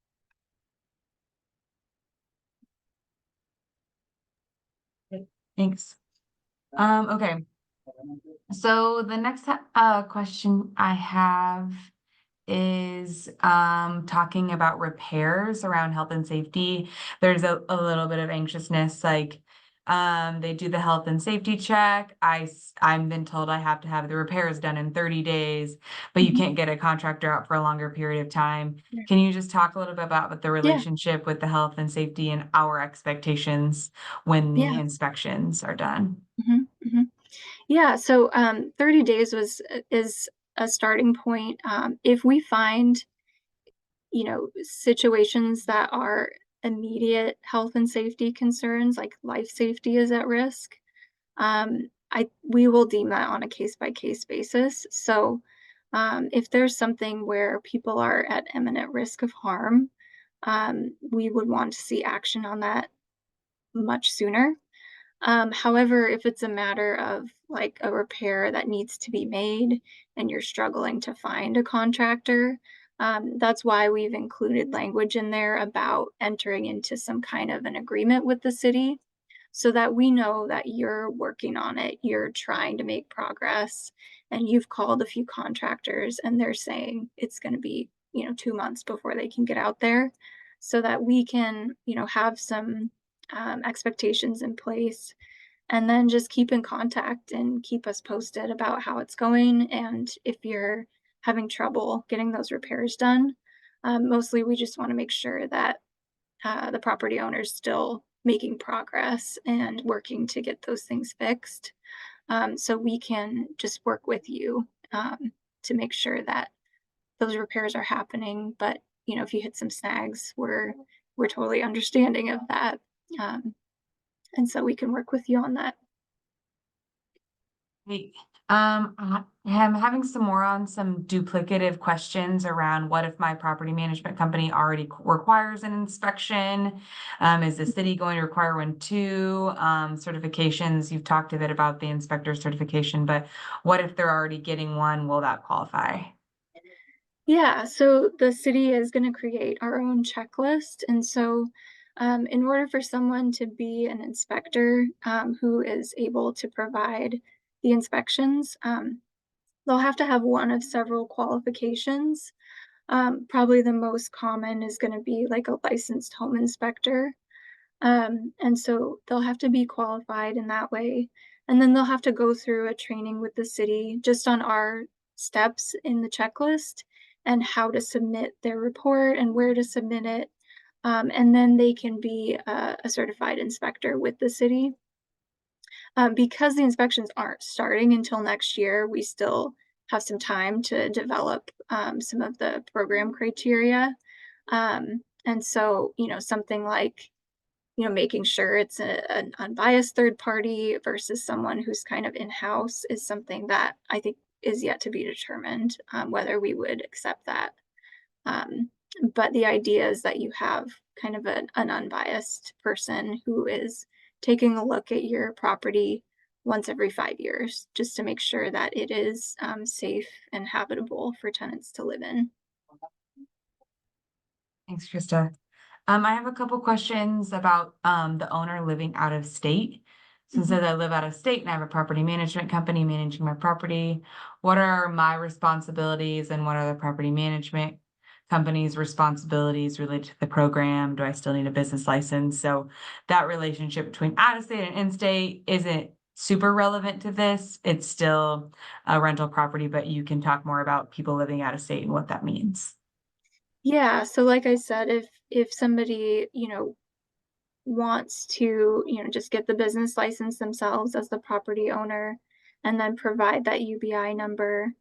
Thanks. Okay. So the next question I have is talking about repairs around health and safety. There's a little bit of anxiousness, like They do the health and safety check. I'm been told I have to have the repairs done in 30 days, but you Mhm. can't get a contractor out for a longer period of time. Yeah. Can you just talk a little bit about what the Yeah. relationship with the health and safety and our expectations when the Yeah. inspections are done? Mhm. Mhm. Yeah, so 30 days is a starting point. If we find, situations that are immediate health and safety concerns, like life safety is at risk, I we will deem that on a case by case basis. So, if there's something where people are at imminent risk of harm, we would want to see action on that much sooner. However, if it's a matter of like a repair that needs to be made and you're struggling to find a contractor, that's why we've included language in there about entering into some kind of an agreement with the city so that we know that you're working on it, you're trying to make progress, and you've called a few contractors and they're saying it's going to be, 2 months before they can get out there so that we can, have some expectations in place and then just keep in contact and keep us posted about how it's going and if you're having trouble getting those repairs done. Mostly, we just want to make sure that the property owner's still making progress and working to get those things fixed. So we can just work with you to make sure that those repairs are happening. But if you hit some snags, we're totally understanding of that, um, and so we can work with you on that. Hey, I'm having some more on some duplicative questions around what if my property management company already requires an inspection? Is the city going to require one too? Certifications, you've talked a bit about the inspector certification, but what if they're already getting one? Will that qualify? Yeah, so the city is going to create our own checklist. And so, in order for someone to be an inspector who is able to provide the inspections, they'll have to have one of several qualifications. Probably the most common is going to be like a licensed home inspector. And so they'll have to be qualified in that way. And then they'll have to go through a training with the city just on our steps in the checklist and how to submit their report and where to submit it. And then they can be a certified inspector with the city. Because the inspections aren't starting until next year, we still have some time to develop some of the program criteria. And so, something like making sure it's an unbiased third party versus someone who's kind of in-house is something that I think is yet to be determined, whether we would accept that. Um, but the idea is that you have kind of an unbiased person who is taking a look at your property once every 5 years, just to make sure that it is safe and habitable for tenants to live in. Thanks, Krista. I have a couple questions about the owner living out of state. Since Mhm. I live out of state and I have a property management company managing my property, what are my responsibilities and what are the property management company's responsibilities related to the program? Do I still need a business license? So that relationship between out of state and in state isn't super relevant to this. It's still a rental property, but you can talk more about people living out of state and what that means. Yeah, so like I said, if somebody, wants to, just get the business license themselves as the property owner and then provide that UBI number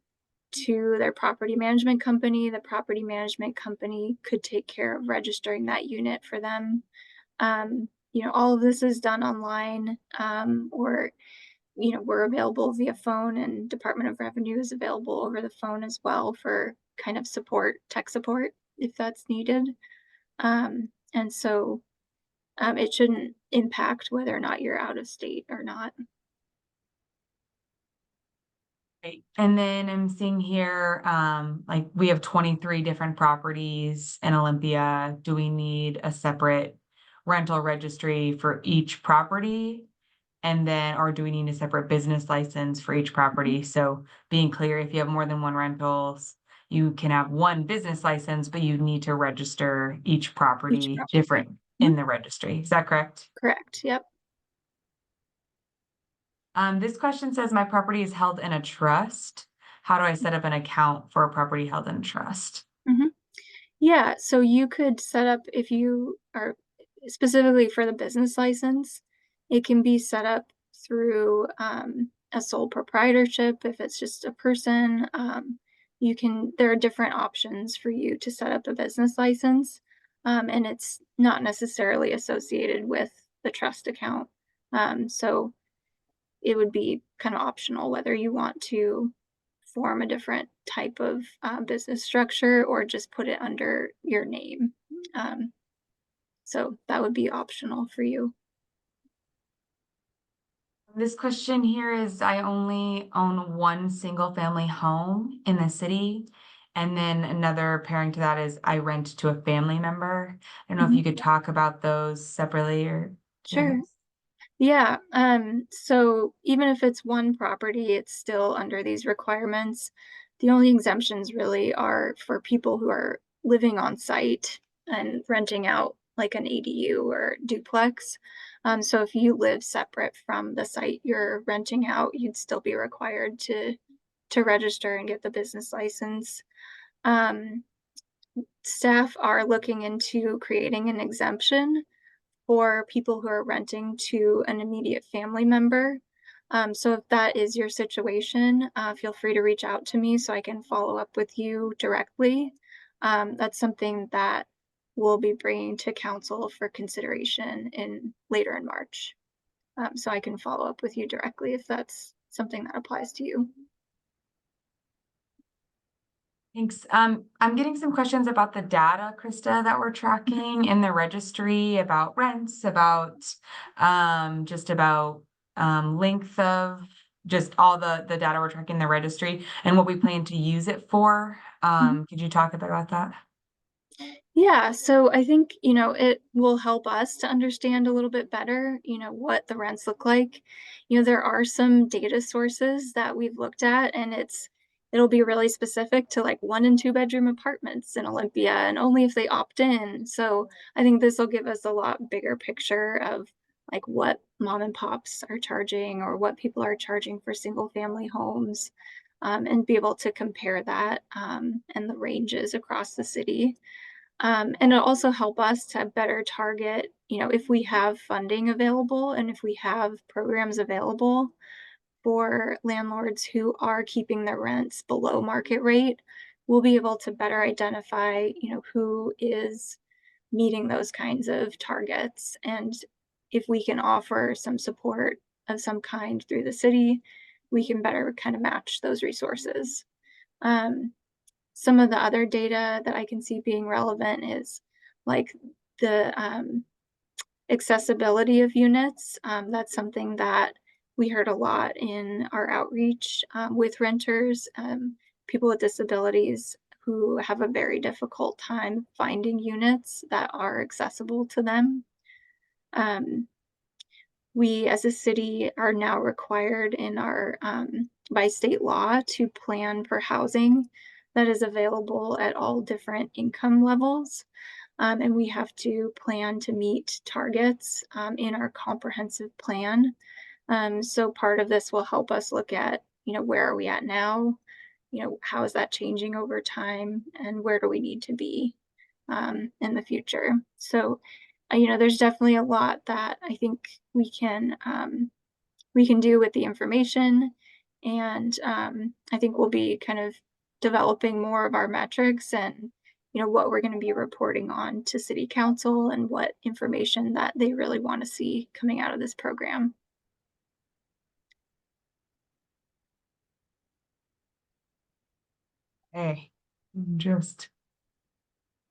to their property management company, the property management company could take care of registering that unit for them. All of this is done online, or we're available via phone, and Department of Revenue is available over the phone as well for kind of support, tech support, if that's needed. And so it shouldn't impact whether or not you're out of state or not. Right. And then I'm seeing here, like we have 23 different properties in Olympia. Do we need a separate rental registry for each property? And then, or do we need a separate business license for each property? So being clear, if you have more than one rentals, you can have one business license, but you need to register each Each property property. different in Mhm. the registry. Is that correct? Correct. Yep. This question says, my property is held in a trust. How do I set up an account for a property held in a trust? Mhm. Yeah, so you could set up if you are specifically for the business license, it can be set up through a sole proprietorship if it's just a person. There are different options for you to set up a business license, and it's not necessarily associated with the trust account. So it would be kind of optional whether you want to form a different type of business structure or just put it under your name. Um, so that would be optional for you. This question here is, I only own one single family home in the city. And then another pairing to that is I rent to a family member. I don't know if you Mhm. could talk about those separately or Sure. together. Yeah. So even if it's one property, it's still under these requirements. The only exemptions really are for people who are living on site and renting out like an ADU or duplex. So if you live separate from the site you're renting out, you'd still be required to register and get the business license. Um, Staff are looking into creating an exemption for people who are renting to an immediate family member. So if that is your situation, feel free to reach out to me so I can follow up with you directly. That's something that we'll be bringing to council for consideration in later in March. So I can follow up with you directly if that's something that applies to you. Thanks. I'm getting some questions about the data, Krista, that we're tracking in the registry about rents, about just about length of just all the data we're tracking in the registry and what we plan to use it for. Mhm. Could you talk a bit about that? Yeah, so I think, it will help us to understand a little bit better, what the rents look like. There are some data sources that we've looked at and it'll be really specific to like 1 and 2 bedroom apartments in Olympia and only if they opt in. So I think this will give us a lot bigger picture of like what mom and pops are charging or what people are charging for single family homes, and be able to compare that, and the ranges across the city. And it'll also help us to better target, if we have funding available and if we have programs available for landlords who are keeping their rents below market rate, we'll be able to better identify, who is meeting those kinds of targets. And if we can offer some support of some kind through the city, we can better kind of match those resources. Um, some of the other data that I can see being relevant is like the accessibility of units. That's something that we heard a lot in our outreach with renters, people with disabilities who have a very difficult time finding units that are accessible to them. Um, we as a city are now required in our by state law to plan for housing that is available at all different income levels. And we have to plan to meet targets in our comprehensive plan. So part of this will help us look at, where are we at now? How is that changing over time? And where do we need to be in the future? So, there's definitely a lot that I think we can do with the information, and I think we'll be kind of developing more of our metrics and what we're going to be reporting on to city council and what information that they really want to see coming out of this program. Hey, just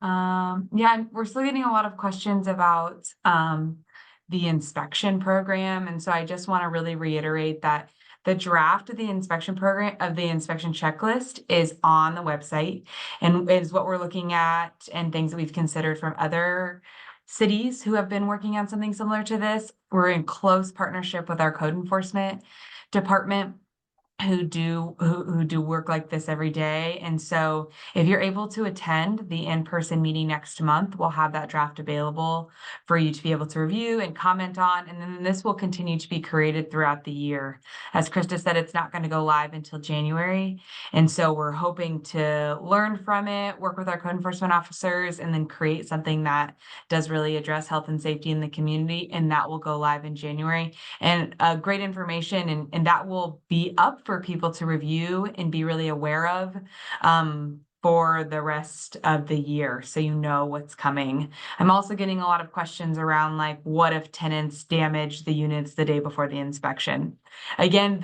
yeah, we're still getting a lot of questions about the inspection program. And so I just want to really reiterate that the draft of the inspection program of the inspection checklist is on the website and is what we're looking at and things that we've considered from other cities who have been working on something similar to this. We're in close partnership with our code enforcement department who do work like this every day. And so if you're able to attend the in-person meeting next month, we'll have that draft available for you to be able to review and comment on. And then this will continue to be created throughout the year. As Krista said, it's not going to go live until January. And so we're hoping to learn from it, work with our code enforcement officers, and then create something that does really address health and safety in the community. And that will go live in January. And great information, and that will be up for people to review and be really aware of for the rest of the year, so you know what's coming. I'm also getting a lot of questions around, like, what if tenants damage the units the day before the inspection? Again,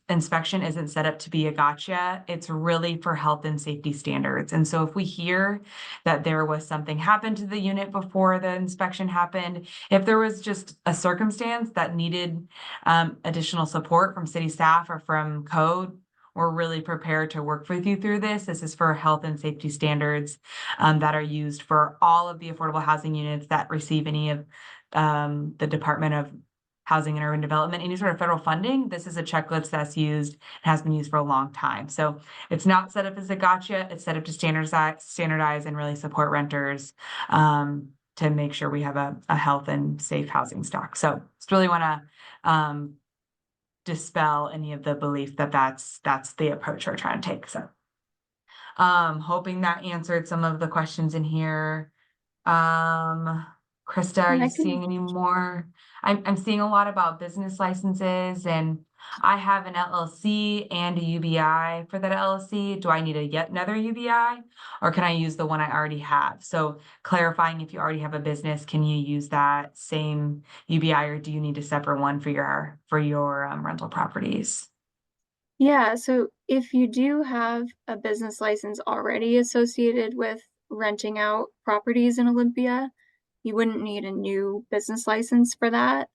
inspection isn't set up to be a gotcha. It's really for health and safety standards. And so if we hear that there was something happened to the unit before the inspection happened, if there was just a circumstance that needed additional support from city staff or from code, we're really prepared to work with you through this. This is for health and safety standards that are used for all of the affordable housing units that receive any of the Department of Housing and Urban Development, any sort of federal funding. This is a checklist that's used and has been used for a long time. So it's not set up as a gotcha. It's set up to standardize and really support renters to make sure we have a health and safe housing stock. So just really want to dispel any of the belief that that's the approach we're trying to take. So hoping that answered some of the questions in here. Krista, are And you I can seeing any more? I'm seeing a lot about business licenses, and I have an LLC and a UBI for that LLC. Do I need yet another UBI, or can I use the one I already have? So clarifying, if you already have a business, can you use that same UBI, or do you need a separate one for your rental properties? Yeah, so if you do have a business license already associated with renting out properties in Olympia, you wouldn't need a new business license for that.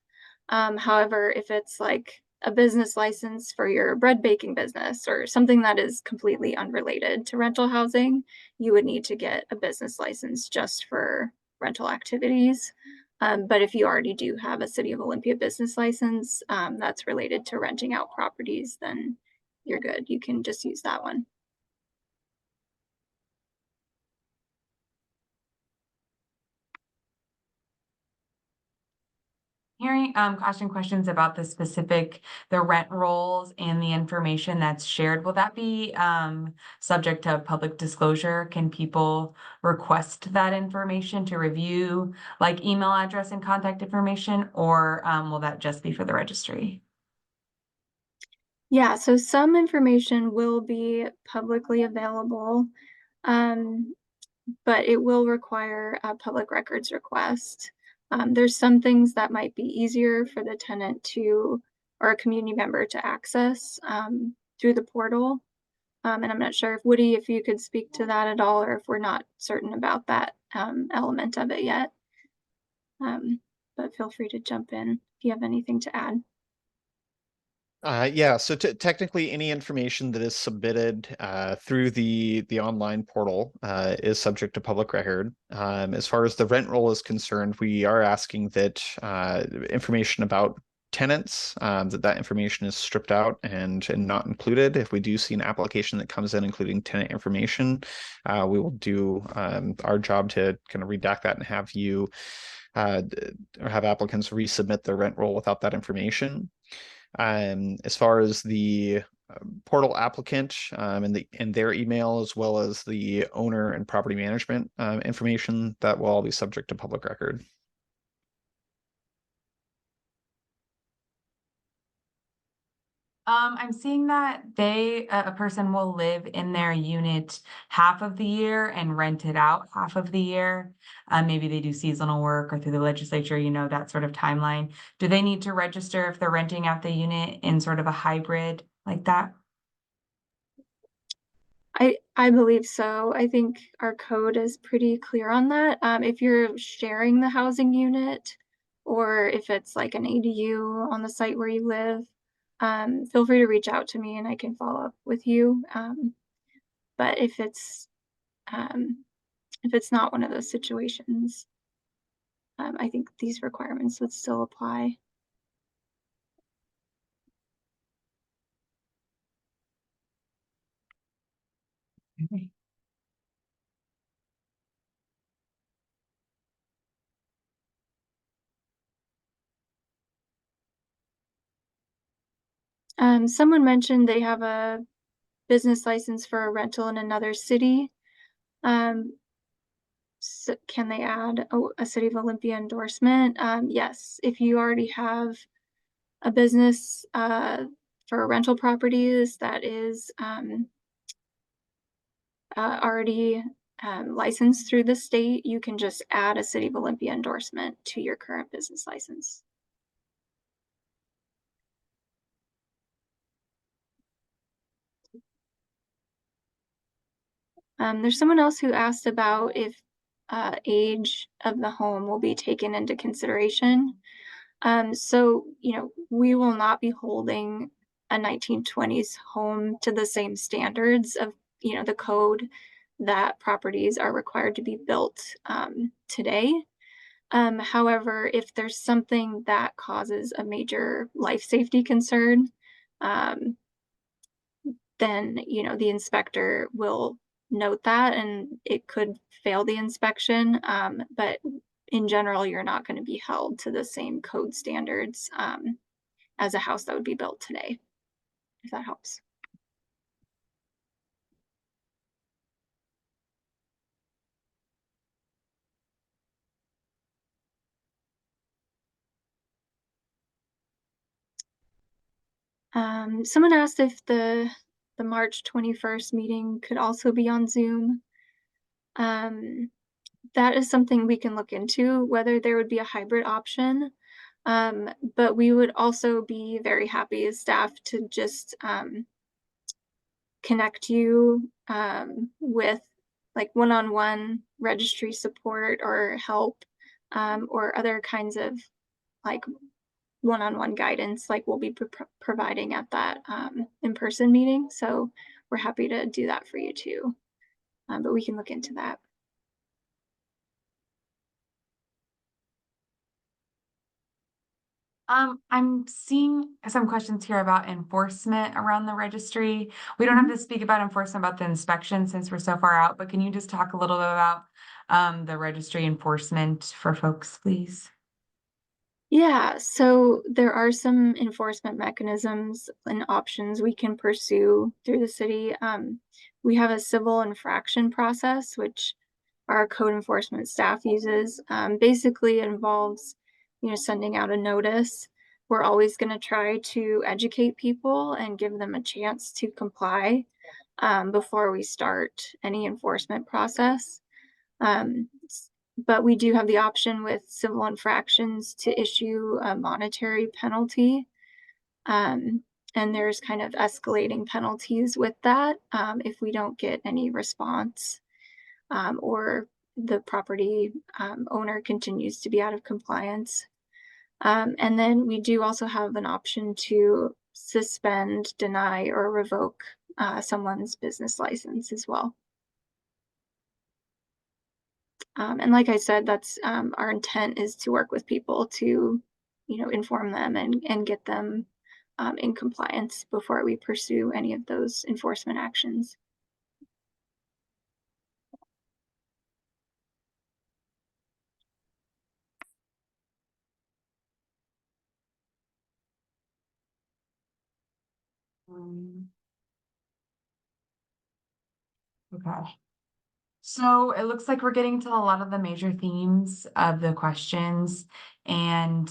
However, if it's like a business license for your bread baking business or something that is completely unrelated to rental housing, you would need to get a business license just for rental activities. But if you already do have a City of Olympia business license that's related to renting out properties, then you're good. You can just use that one. Hearing asking questions about the rent rolls and the information that's shared. Will that be subject to public disclosure? Can people request that information to review, like email address and contact information, or will that just be for the registry? Yeah, so some information will be publicly available, but it will require a public records request. There's some things that might be easier for the tenant to, or a community member to access through the portal. And I'm not sure if Woody, if you could speak to that at all, or if we're not certain about that element of it yet. But feel free to jump in if you have anything to add. Yeah, so technically any information that is submitted through the online portal is subject to public record. As far as the rent roll is concerned, we are asking that information about tenants, that information is stripped out and not included. If we do see an application that comes in including tenant information, we will do our job to kind of redact that and have you or have applicants resubmit their rent roll without that information. As far as the portal applicant and their email, as well as the owner and property management information, that will all be subject to public record. I'm seeing that a person will live in their unit half of the year and rent it out half of the year. Maybe they do seasonal work or through the legislature, that sort of timeline. Do they need to register if they're renting out the unit in sort of a hybrid like that? I believe so. I think our code is pretty clear on that. If you're sharing the housing unit, or if it's like an ADU on the site where you live, feel free to reach out to me and I can follow up with you. But if it's not one of those situations, I think these requirements would still apply. Someone mentioned they have a business license for a rental in another city. So can they add a City of Olympia endorsement? Yes, if you already have a business for rental properties that is already licensed through the state, you can just add a City of Olympia endorsement to your current business license. There's someone else who asked about if age of the home will be taken into consideration. So, we will not be holding a 1920s home to the same standards of, the code that properties are required to be built today. However, if there's something that causes a major life safety concern, um, then, the inspector will note that and it could fail the inspection. But in general, you're not going to be held to the same code standards as a house that would be built today, if that helps. Someone asked if the March 21st meeting could also be on Zoom. That is something we can look into, whether there would be a hybrid option. But we would also be very happy as staff to just connect you with like one-on-one registry support or help, or other kinds of like one-on-one guidance like we'll be providing at that in-person meeting. So we're happy to do that for you too. But we can look into that. I'm seeing some questions here about enforcement around the registry. We don't have to speak about enforcement about the inspection since we're so far out, but can you just talk a little bit about the registry enforcement for folks, please? Yeah, so there are some enforcement mechanisms and options we can pursue through the city. We have a civil infraction process, which our code enforcement staff uses. Basically, it involves, sending out a notice. We're always going to try to educate people and give them a chance to comply before we start any enforcement process. But we do have the option with civil infractions to issue a monetary penalty. And there's kind of escalating penalties with that if we don't get any response or the property owner continues to be out of compliance. And then we do also have an option to suspend, deny, or revoke someone's business license as well. And like I said, that's our intent is to work with people to, inform them and get them in compliance before we pursue any of those enforcement actions. Okay. So it looks like we're getting to a lot of the major themes of the questions, and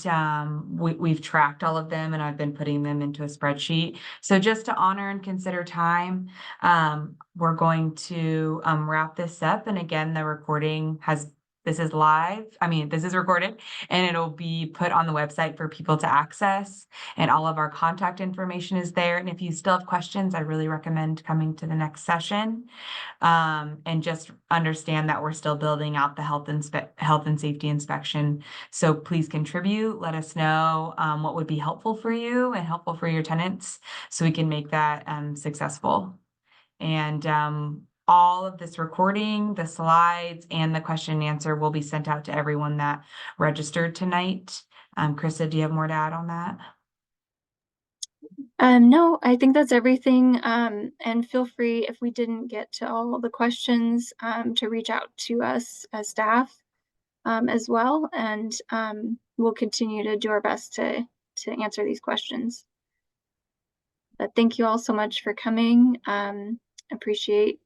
we've tracked all of them, and I've been putting them into a spreadsheet. So just to honor and consider time, we're going to wrap this up. And again, the recording this is live. I mean, this is recorded, and it'll be put on the website for people to access, and all of our contact information is there. And if you still have questions, I really recommend coming to the next session. And just understand that we're still building out the health and safety inspection. So please contribute. Let us know what would be helpful for you and helpful for your tenants, so we can make that successful. And all of this recording, the slides, and the question and answer will be sent out to everyone that registered tonight. Krista, do you have more to add on that? No, I think that's everything. And feel free, if we didn't get to all the questions, to reach out to us as staff, as well. And we'll continue to do our best to answer these questions. But thank you all so much for coming. Appreciate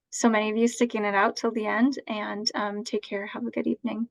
so many of you sticking it out till the end, and take care. Have a good evening.